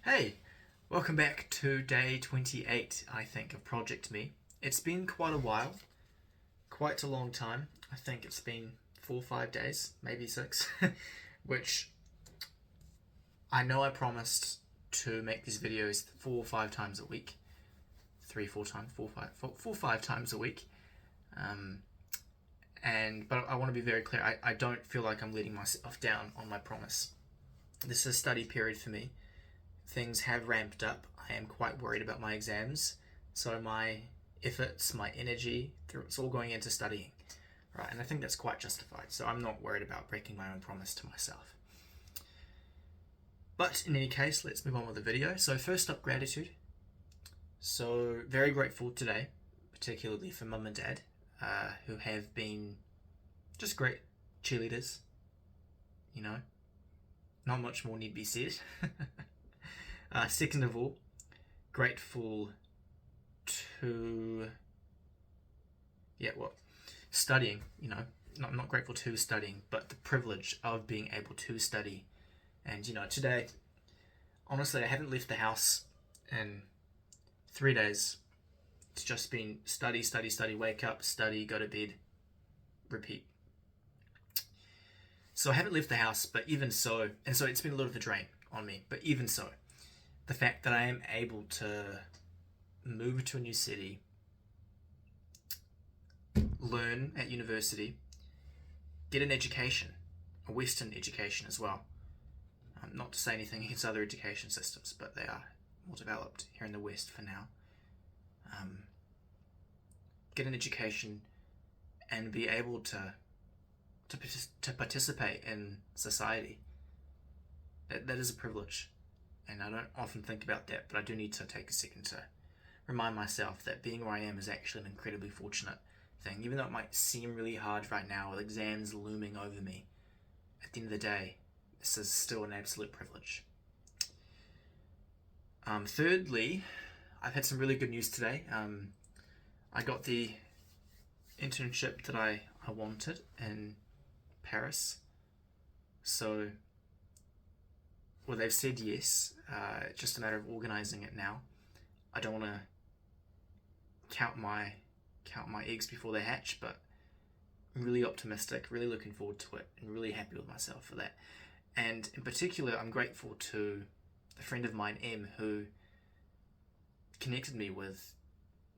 Hey, welcome back to day 28, I think, of Project Me. It's been quite a while, quite a long time. I think it's been 4 or 5 days, maybe 6, which I know I promised to make these videos 4 or 5 times a week. 3, 4 times, 4, 5 times a week. But I want to be very clear. I don't feel like I'm letting myself down on my promise. This is a study period for me. Things have ramped up. I am quite worried about my exams, so my efforts, my energy, it's all going into studying, right? And I think that's quite justified. So I'm not worried about breaking my own promise to myself. But in any case, let's move on with the video. So first up, gratitude. So very grateful today, particularly for mum and dad, who have been just great cheerleaders. You know, not much more need be said. Second of all, grateful to studying. Not grateful to studying, but the privilege of being able to study. And today, honestly, I haven't left the house in 3 days. It's just been study, wake up, study, go to bed, repeat. So I haven't left the house, but even so, and so it's been a little of a drain on me, but even so, the fact that I am able to move to a new city, learn at university, get an education, a Western education as well. Not to say anything against other education systems, but they are more developed here in the West for now. Get an education and be able to participate in society. That is a privilege. And I don't often think about that, but I do need to take a second to remind myself that being where I am is actually an incredibly fortunate thing. Even though it might seem really hard right now with exams looming over me, at the end of the day, this is still an absolute privilege. Thirdly, I've had some really good news today. I got the internship that I wanted in Paris. So, well, they've said yes. It's just a matter of organising it now. I don't want to count my eggs before they hatch, but I'm really optimistic, really looking forward to it, and really happy with myself for that. And in particular, I'm grateful to a friend of mine, Em, who connected me with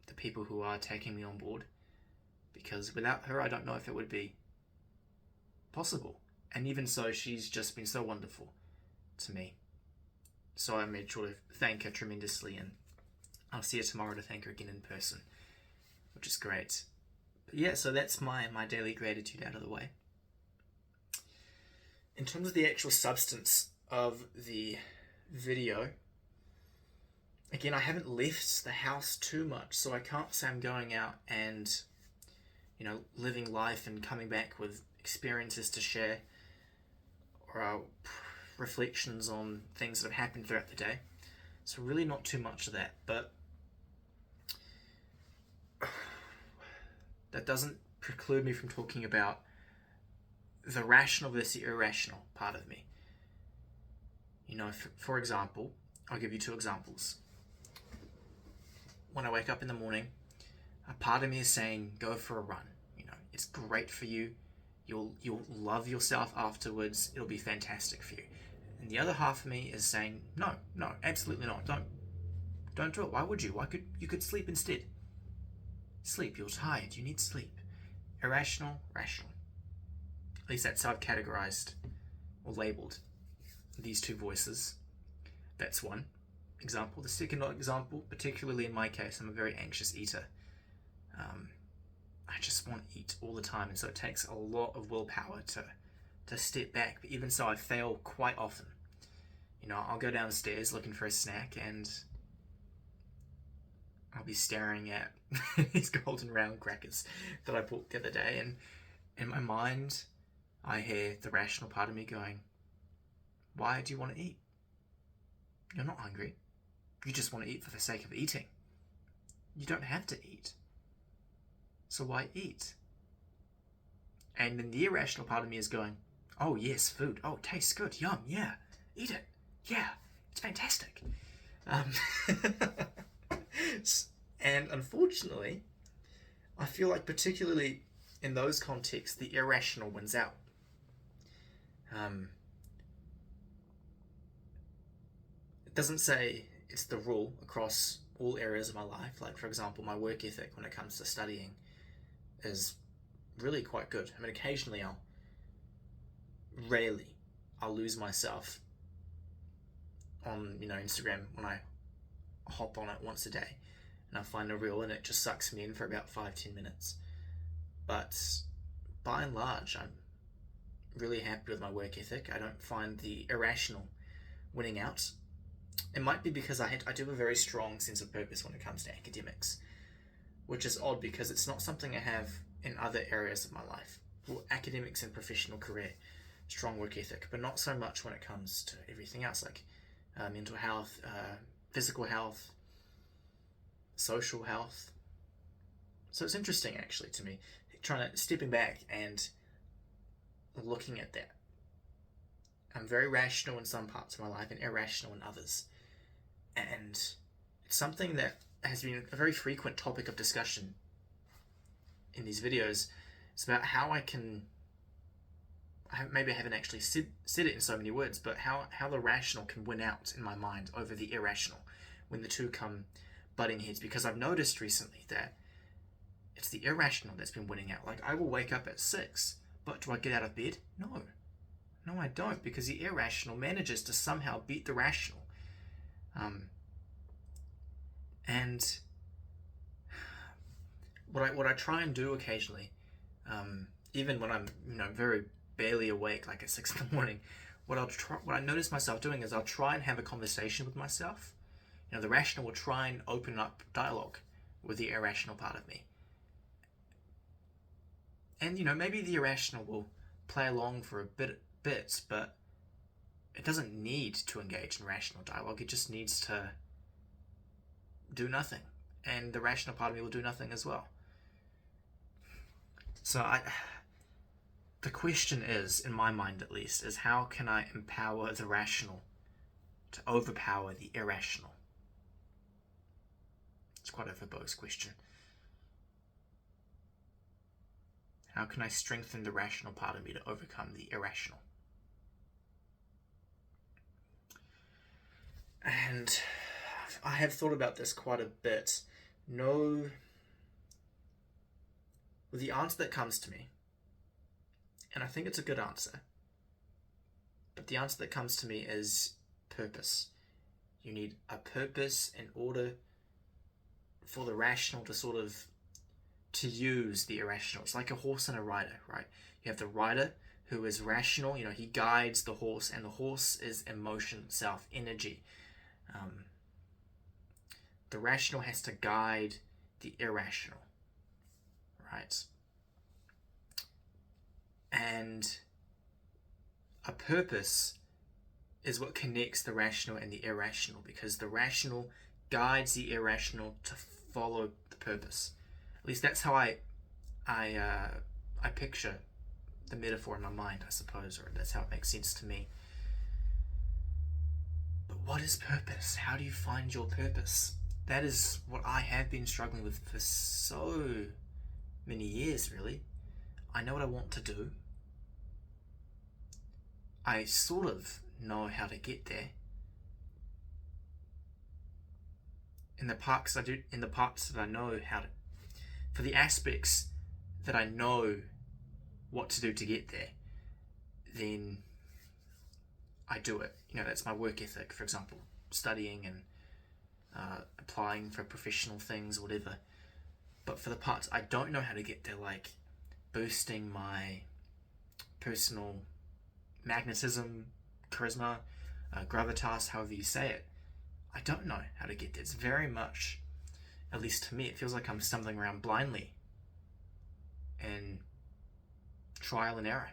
the people who are taking me on board, because without her, I don't know if it would be possible. And even so, she's just been so wonderful to me. So I made sure to thank her tremendously, and I'll see her tomorrow to thank her again in person, which is great. But yeah, so that's my daily gratitude out of the way. In terms of the actual substance of the video, again, I haven't left the house too much, so I can't say I'm going out and living life and coming back with experiences to share or reflections on things that have happened throughout the day. So really not too much of that, but that doesn't preclude me from talking about the rational versus the irrational part of me. For example, I'll give you 2 examples. When I wake up in the morning, a part of me is saying, go for a run. It's great for you. You'll love yourself afterwards. It'll be fantastic for you. And the other half of me is saying, no, absolutely not. Don't do it. Why would you? You could sleep instead. Sleep. You're tired. You need sleep. Irrational, rational. At least that's how I've categorized or labeled these 2 voices. That's one example. The second example, particularly in my case, I'm a very anxious eater. I just want to eat all the time, and so it takes a lot of willpower to step back. But even so, I fail quite often. I'll go downstairs looking for a snack, and I'll be staring at these golden round crackers that I bought the other day, and in my mind, I hear the rational part of me going, why do you want to eat? You're not hungry. You just want to eat for the sake of eating. You don't have to eat. So why eat? And then the irrational part of me is going, oh yes, food. Oh, it tastes good. Yum, yeah. Eat it. Yeah, it's fantastic. Um, and unfortunately, I feel like particularly in those contexts, the irrational wins out. Um, it doesn't say it's the rule across all areas of my life. Like, for example, my work ethic when it comes to studying is really quite good. I mean, occasionally rarely, I'll lose myself on, Instagram when I hop on it once a day and I find a reel and it just sucks me in for about 5-10 minutes. But by and large, I'm really happy with my work ethic. I don't find the irrational winning out. It might be because I do have a very strong sense of purpose when it comes to academics, which is odd because it's not something I have in other areas of my life. Well, academics and professional career, strong work ethic, but not so much when it comes to everything else, like mental health, physical health, social health. So it's interesting actually to me, stepping back and looking at that. I'm very rational in some parts of my life and irrational in others. And it's something that has been a very frequent topic of discussion in these videos. It's about how I haven't actually said it in so many words, but how the rational can win out in my mind over the irrational when the two come butting heads. Because I've noticed recently that it's the irrational that's been winning out. Like, I will wake up at 6, but do I get out of bed? No, I don't, because the irrational manages to somehow beat the rational. And what I try and do occasionally, even when I'm very barely awake, like at 6 in the morning, what I notice myself doing is I'll try and have a conversation with myself. The rational will try and open up dialogue with the irrational part of me, and maybe the irrational will play along for a bit, but it doesn't need to engage in rational dialogue. It just needs to do nothing, and the rational part of me will do nothing as well. So the question is, in my mind at least, is how can I empower the rational to overpower the irrational? It's quite a verbose question. How can I strengthen the rational part of me to overcome the irrational? And I have thought about this quite a bit. Well, the answer that comes to me, and I think it's a good answer, but the answer that comes to me is purpose. You need a purpose in order for the rational to use the irrational. It's like a horse and a rider, right? You have the rider who is rational, he guides the horse, and the horse is emotion itself, energy. The rational has to guide the irrational, right? And a purpose is what connects the rational and the irrational, because the rational guides the irrational to follow the purpose. At least that's how I picture the metaphor in my mind, I suppose, or that's how it makes sense to me. But what is purpose? How do you find your purpose? That is what I have been struggling with for so many years, really. I know what I want to do. I sort of know how to get there. In the parts that I know how to, for the aspects that I know what to do to get there, then I do it. That's my work ethic, for example, studying and applying for professional things or whatever. But for the parts I don't know how to get there, like boosting my personal magnetism, charisma, gravitas, however you say it, I don't know how to get there. It's very much, at least to me, it feels like I'm stumbling around blindly and trial and error.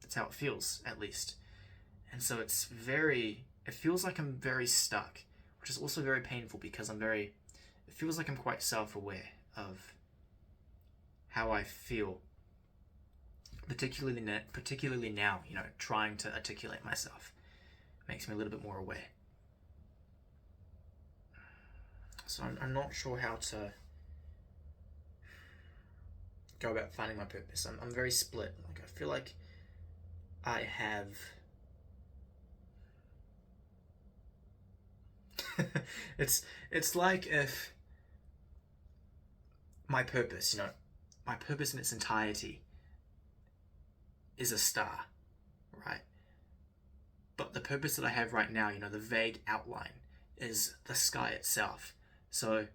That's how it feels, at least. And so it feels like I'm very stuck, which is also very painful because it feels like I'm quite self-aware of how I feel, particularly now, trying to articulate myself makes me a little bit more aware. So I'm not sure how to go about finding my purpose. I'm very split. Like, I feel like I have it's like if my purpose, my purpose in its entirety is a star, right? But the purpose that I have right now, the vague outline, is the sky itself. So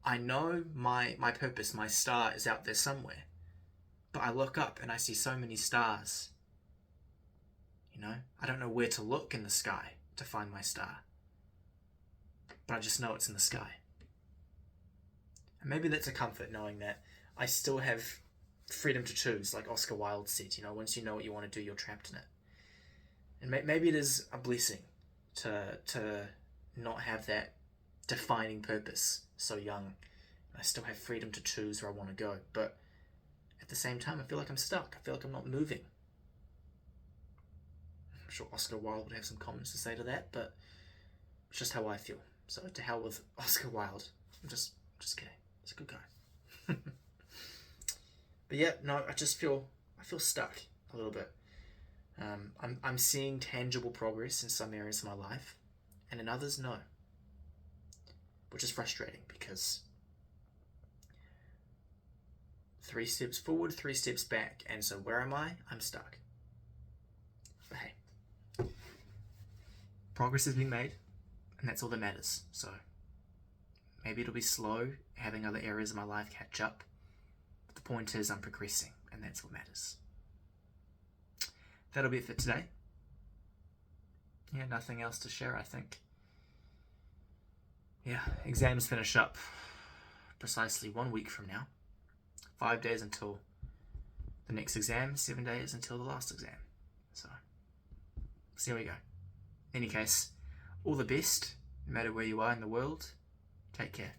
I know my purpose, my star, is out there somewhere. But I look up and I see so many stars. I don't know where to look in the sky to find my star. But I just know it's in the sky. And maybe that's a comfort, knowing that I still have freedom to choose, like Oscar Wilde said, once you know what you want to do, you're trapped in it. And maybe it is a blessing to not have that defining purpose so young. I still have freedom to choose where I want to go, but at the same time, I feel like I'm stuck. I feel like I'm not moving. I'm sure Oscar Wilde would have some comments to say to that, but it's just how I feel. So to hell with Oscar Wilde. I'm just kidding. He's a good guy. But yeah, no, I feel stuck a little bit. I'm seeing tangible progress in some areas of my life, and in others, no. Which is frustrating because 3 steps forward, 3 steps back, and so where am I? I'm stuck. But hey, progress has been made, and that's all that matters. So maybe it'll be slow, having other areas of my life catch up, but the point is I'm progressing, and that's what matters. That'll be it for today. Yeah, nothing else to share, I think. Yeah, exams finish up precisely 1 week from now. 5 days until the next exam, 7 days until the last exam. So, see how we go. In any case, all the best, no matter where you are in the world. Take care.